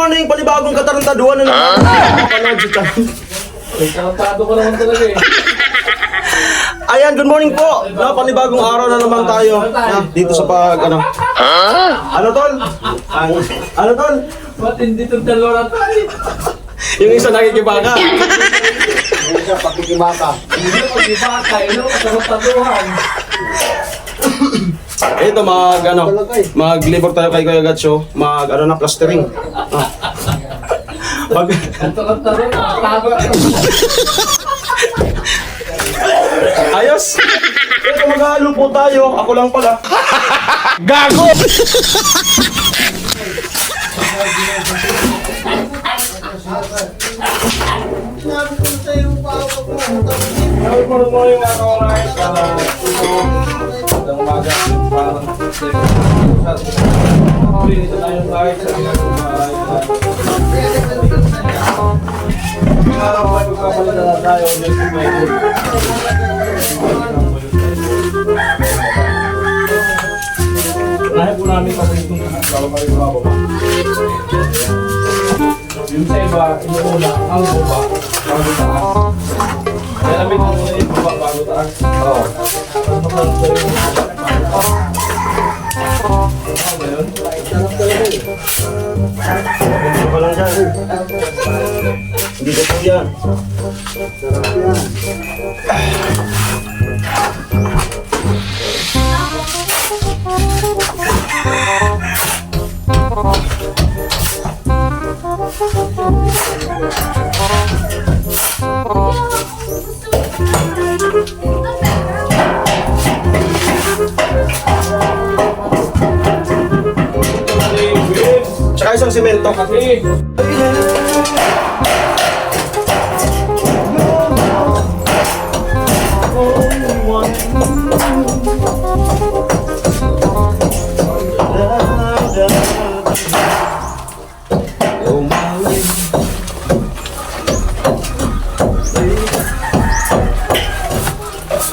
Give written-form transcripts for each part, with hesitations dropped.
morning! Panibagong katarantaduhan na naman. Napanood sa channel. Tarantado ko naman talaga eh. Ayan, good morning po! Na, panibagong araw na naman tayo. Na, dito sa pag, ano. Ano, tol? Ano, tol? Ba't hindi itong dalawa na tayo? Yung isa nakikibaka. Hindi siya pagkikibaka. Hindi ko pag-ibaka, yun ang tarantaduhan. Ito, mag-labor tayo kay Kuya Gatcho. Na, plastering. Mag... Ang tarantaduhan, tago. Ayos! Ito, maghalo po tayo. Ako lang pala. Gago! Good morning mga kawarais. Magandang umaga. Parang dito tayo guys sa ginagawa. Araw ay magpapalit na tayo just to make it. Lahat po namin kasi itong bababa. Yung sa iba, inuuna ang baba bago taas. Kaya namin kung muna yung baba bago taas. Oo. Ano ka sa iyo? Ganun? Hindi pa lang dyan. Hindi ko po yan. Tsaka isang simento. Kasi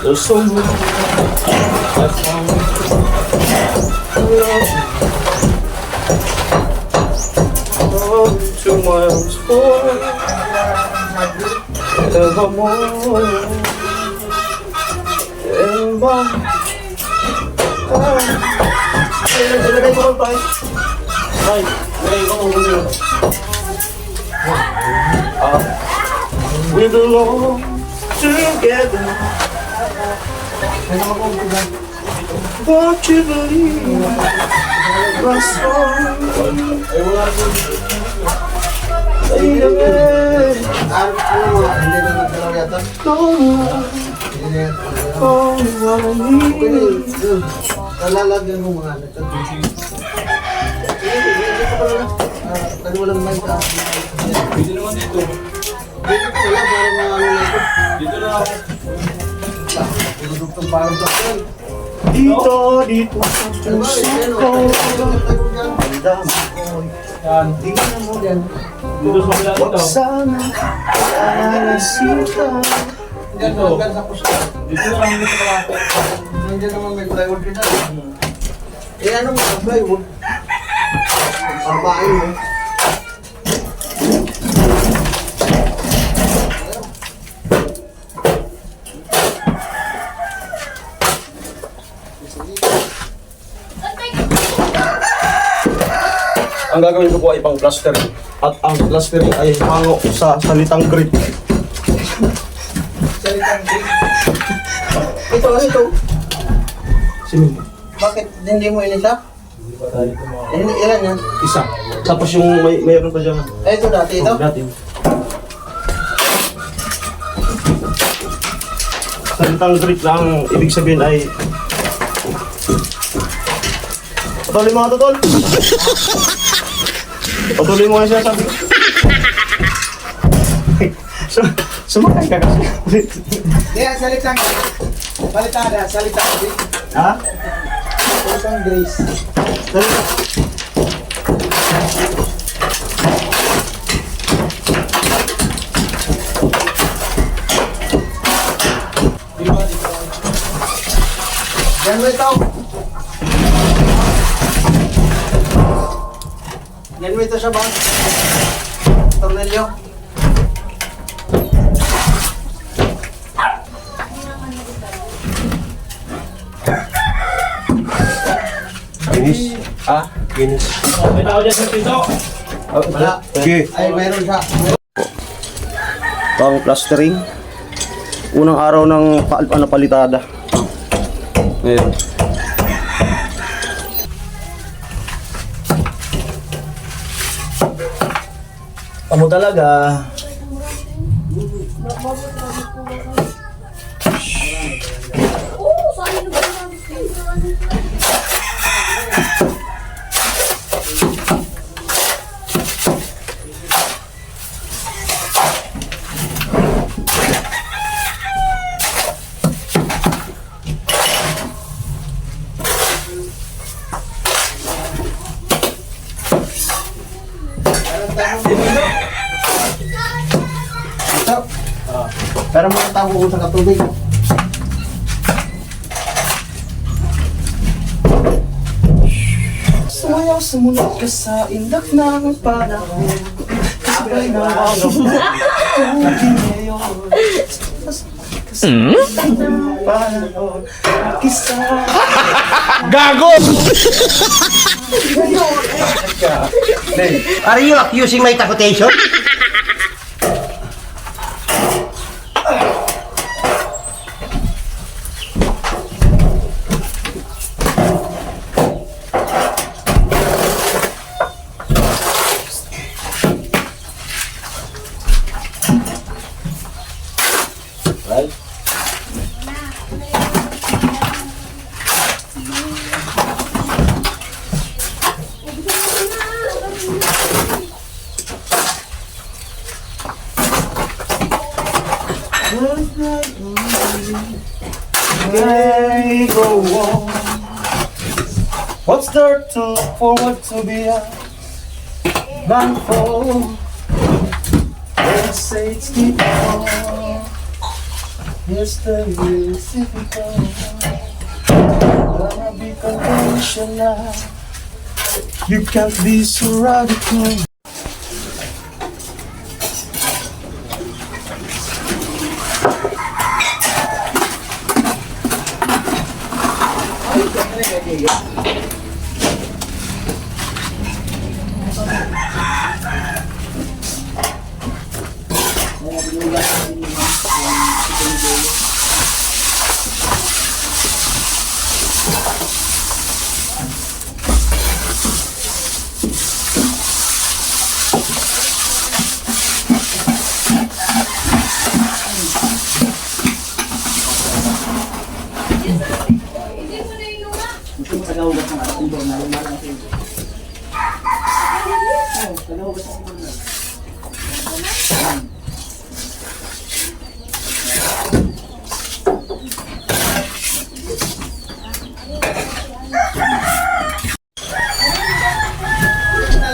There's someone that's on oh, 2 miles more evermore and by ilagay ko lang tayo ay, ilagay ko lang tayo we belong together. Won't you believe my song? Fade away. Hindi na nagdalaw yata. All what I need. Nalalagyan mo mga anak. Kani walang mic ka. dito naman dito. Wala parang mga ano na ito. Dito na ako. Dudugtong parang sakyan. Dito sa puso ko. Ang dami ko'y Yan. Tingnan mo yan. Dito sa kabila wag dito. sana alasita. Dito. Hanggang sa puso. Dito na lang dito kalapit. Nandiyan naman may plywood ka dyan. Eh ano mo ang plywood? Pambain mo. Ang gagawin ko po ay pang plastering. At ang plastering ay hango sa salitang grit. Salitang green. Ito, ano ito? Simento. Bakit hindi mo inisa? Ilan yan? Isa. Tapos yung mayroon pa dyan. Eh, ito dati ito? Dati. Salitang grit lang, ibig sabihin ay... Patuloy mga tutol. Patuloy mo nga siya sabi ko. Sumakay ka kasi. Hindi, salitang. Balitada, salitang grace. Ha? Salitang grace. Yan mo ito. Yan mo ito siya ba? Tornilyo. Ginis. Ah, ginis. May tao dyan sa piso. Wala. Okay. Ay, mayroon siya. Pang plastering. Unang araw ng palitada. Ngayon. Amo talaga. Ito. Pero mga tao ko sa katubig. Sumayaw sumunod ka sa indak ng panahon. Kasabay ng wawang naging ngayon. Panahon, kisa. Are you accusing my takutation? May go on. What's there to look forward to be a man for? They say it's difficult. Yesterday is difficult. Gonna be conventional. You can't be so radical.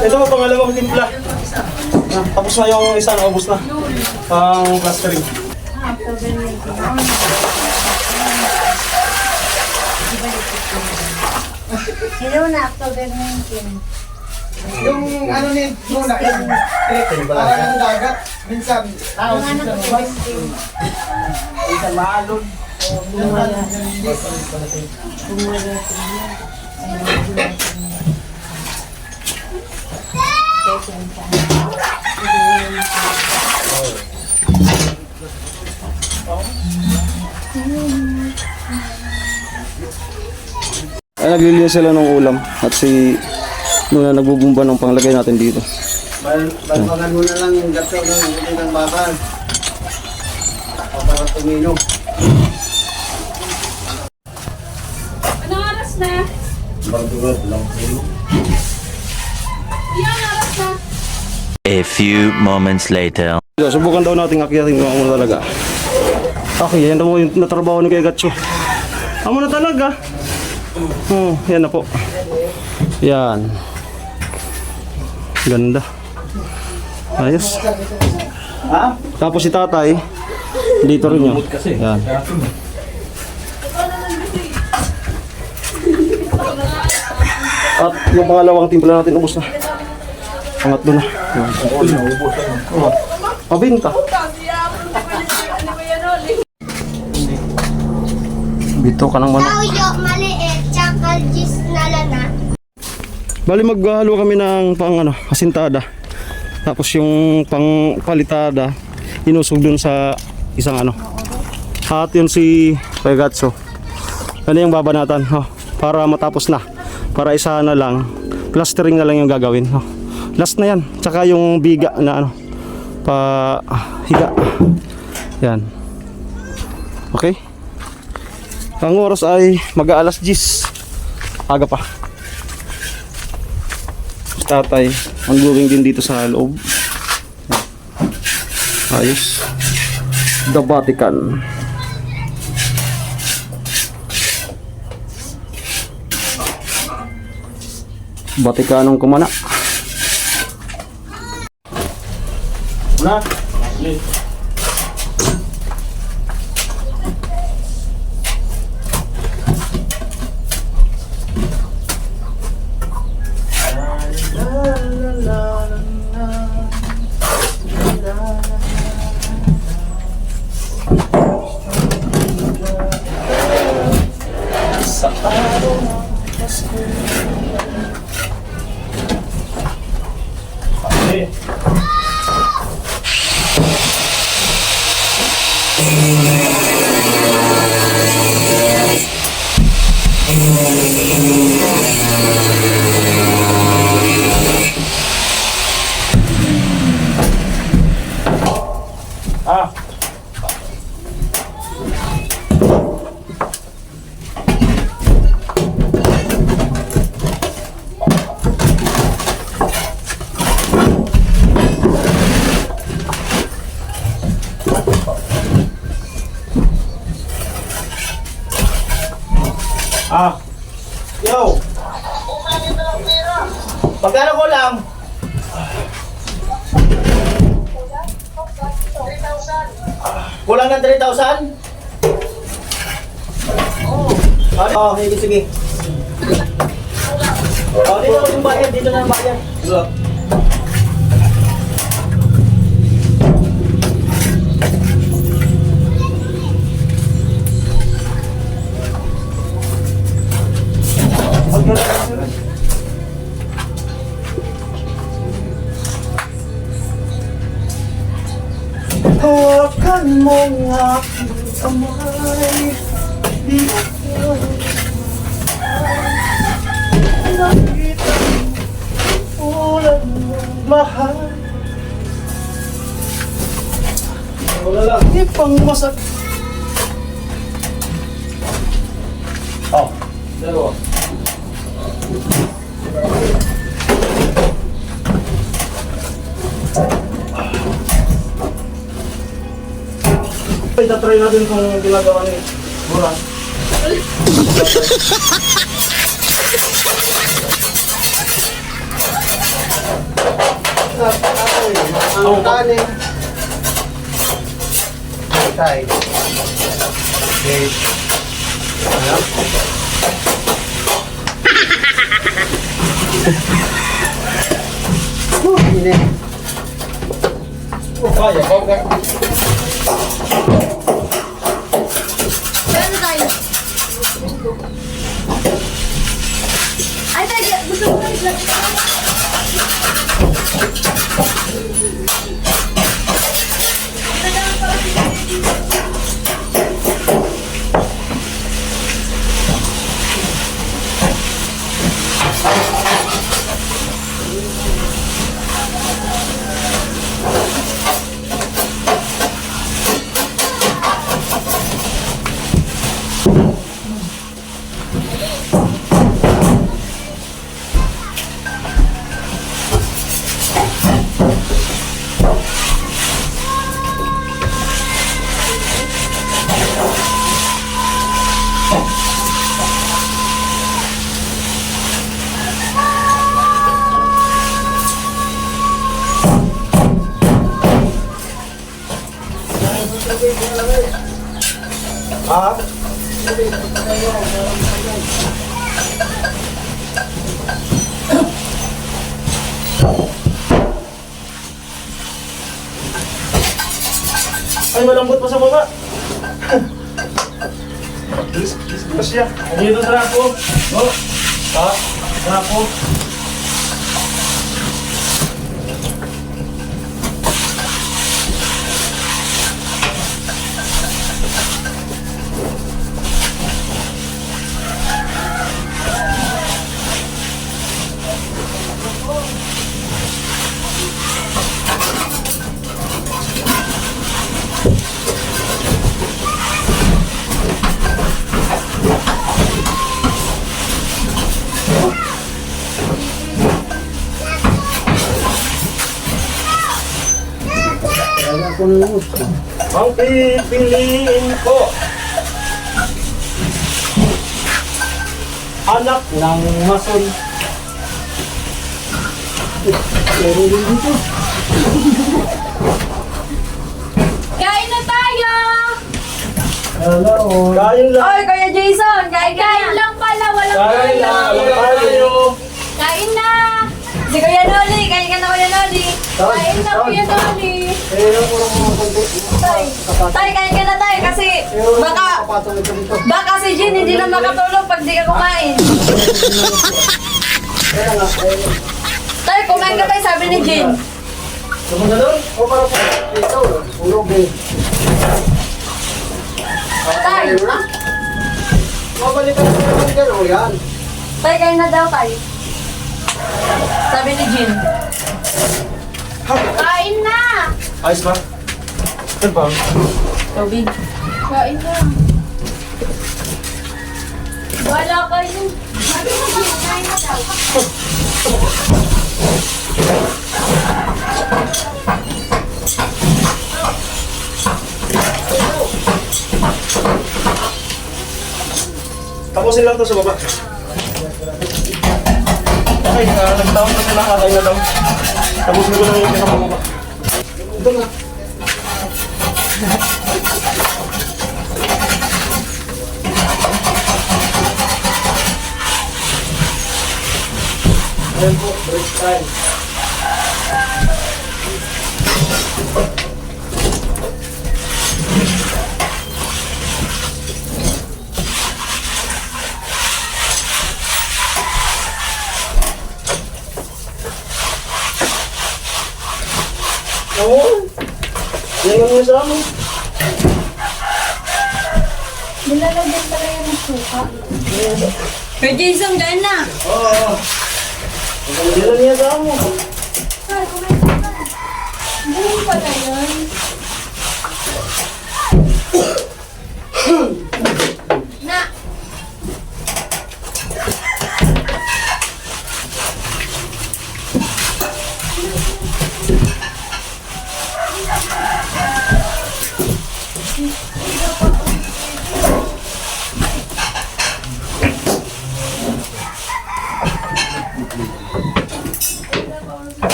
Ito po, pangalawang timpla. Tapos na yung isa, naubos na. Pang plastering. Hello na, October 19. Yung ano ni Muna, yung parang ang dagat. Minsan, tao Yung anak ko, Christine. minsan maalon. Ay, naglilinis sila ng ulam at si Nuna nagbubumba ng panglagay natin dito. Balbangan mo na lang yung gato ng uling ng bakal. Para tumino. Anong oras na? Ilang oras na? A few moments later. Subukan daw natin akyatin kung ano talaga. Okay, yan daw yung natrabaho ni Kuya Gatso. Amo na talaga. Yan na po. Yan. Ganda. Ayos. Tapos si tatay, dito rin yun. Yan. At yung pangalawang timpla natin, ubos na. Angat doon na. Oo, naubos na. Oh. Pabinta. Bito ka ng manok. Tawyo, maliit, tsaka gis na lana. Bali maghalo kami ng pang ano, asintada. Tapos yung pang palitada inusog dun sa isang ano. At yun si Pegatso. Ano yung babanatan, oh, para matapos na. Para isa na lang, plastering na lang yung gagawin. Oh. Last na yan. Tsaka yung biga na ano, higa. Yan. Okay. Ang oras ay mag-aalas 10. Aga pa. Tatay, ang going din dito sa loob. Ayos. The Vatican. Vaticanong kumana. Una. Yo! Pagkano ko lang? Kulang ng 3,000? Oh, sige, sige. Oh, dito na yung bayad, dito na yung bayad. Hawakan mo ang aking kamay. Di ako nakita ulan mong mahal. Wala lang. Di pang masak. Oh, dalawa. Itatry natin kung ginagawa ni Buran. Ang kanin. Tay. Okay. Ini. Kaya, okay. Pero tayo. Ay, tayo. Gusto mo tayo. Ay, malambot pa sa baba. Tapos siya. Dito sa rapo. No? Rapo. Ang pipiliin ko, anak ng mason. Kain na tayo! Kain lang. Oy, Kuya Jason, kain ka Kain na. lang pala, walang Kain lang. Tayo. Kain na! Si Kuya Noli, kain ka na Kuya Noli. Kain na, Kuya Noli! Tay, kain ka na tay kasi baka si Jin hindi na makatulog pag di ka kumain. Tay, kumain ka tay, sabi ni Jin. Tay, tay, kain na daw tay. Sabi ni Jin. Kain na! Ayos ba? Yan pa. Tubig. Kain na. Wala kayo. Sabi mo ba, kain na daw. Tapusin lang to sa baba. Okay, nagtawag na sila. Kakain na daw. Tapusin ko lang yung pinakababa. Ito na. Ayan po, break time. Oo. Yan lang yung sa amin. Nilalagyan pala yan ng suka. Kuya Jason, kain na. Oo. Yan lang yung sa amin. Ay, kumain ka na. Ganun pala yan. Na!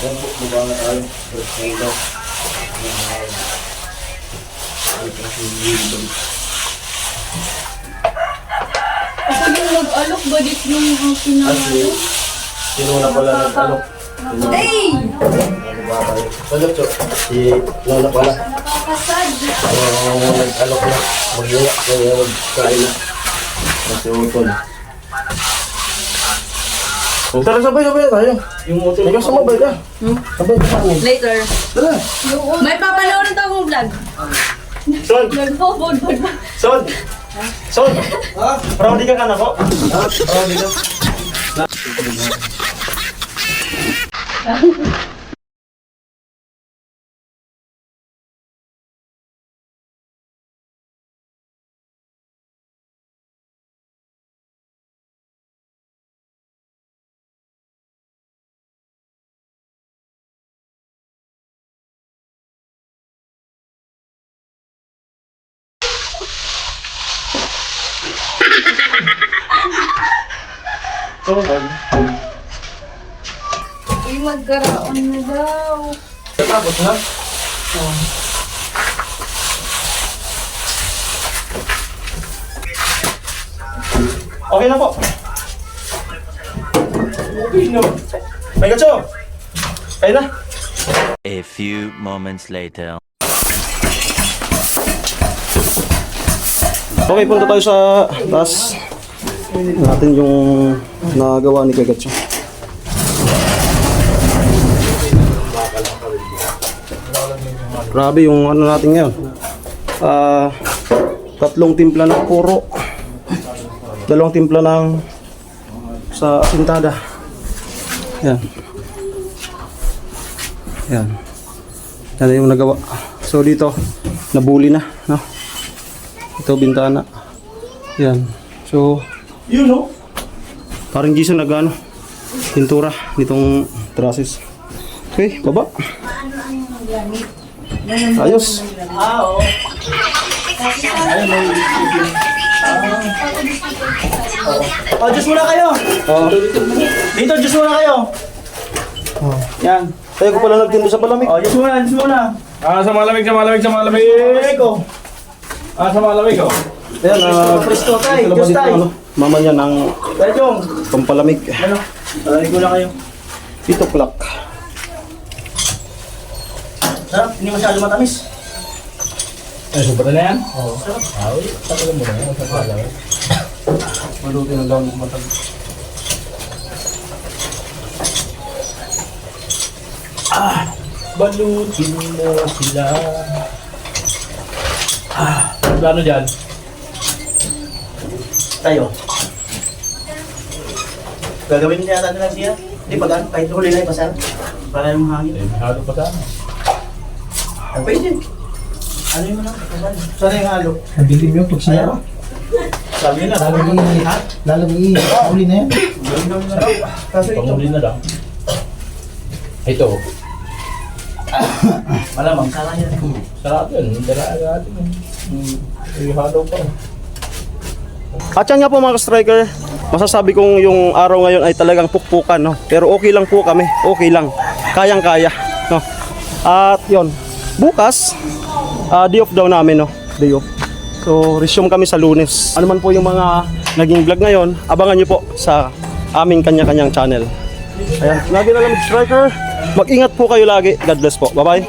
Yan po, baba na tayo. Break time daw. Ako yung nag-alok, badit yung pinamalo. Sino na pala nag-alok? Hey! Alok, so. Si Lola pala. Nakakasad. Nag-alok na. Mag-iyak. Kaya mag-kain na. Kasi utol. Tara, sabay-sabay tayo. Yung utol. Ikaw sumabay ka. Sabay ka sa amin. Later. Tara. May papanoorin to akong vlog. Son! Nagbobod-bod. Son! Son! Proud ka na ko? Proud ka. magkaraon na daw. Tapos na. Okay na po. Okay naman. May gatso. Kaya na. A few moments later. Okay, punta tayo sa taas. Natin yung nagawa ni Kagatso. Grabe yung ano natin ngayon. 3 timpla ng puro. 2 timpla ng sa asintada. Yan. Yan. Yan yung nagawa. So dito, nabuli na. No? Ito, bintana. Yan. So, You know? parang Jason nag-ano, pintura nitong trusses. Okay, baba. Ayos. Diyos muna kayo. Dito, Diyos muna kayo. Yan. Kaya ko pala nagtindo sa palamig. Diyos muna, Diyos muna. Sa malamig, sa malamig, sa malamig. Eko. Sa malamig, oh. Ayan, Kristo tayo, ito Diyos dito, tayo. ano, mama niya ng Kaya Jong, pampalamig. ano? Talagang muna kayo. Ito clock. Sarap, hindi masyado matamis. Ay, super na yan? Maluti na lang matag. Balutin mo sila. Ang plano dyan? Tayo. Gagawin niya yata nila siya. Hindi pa gan, kahit huli na ipasal. Para yung hangin. Halo pa sana. Pwede. Ano yung mga? Sana yung halo. Ang dilim yung pag siya. Sabi nila, Lalong huli na yan. kaso ito. Panguli na lang. Ito. Malamang, sana yan. Sarap yun. Dala natin. Halo pa. At yan nga po mga striker, masasabi kong yung araw ngayon ay talagang pukpukan, no? Pero okay lang po kami, okay lang. Kayang-kaya, no? At yon, bukas, day off daw namin, no? Day off. So, resume kami sa Lunes. Ano man po yung mga naging vlog ngayon, abangan nyo po sa aming kanya-kanyang channel. Ayan, lagi na lang striker. Mag-ingat po kayo lagi. God bless po. Bye-bye.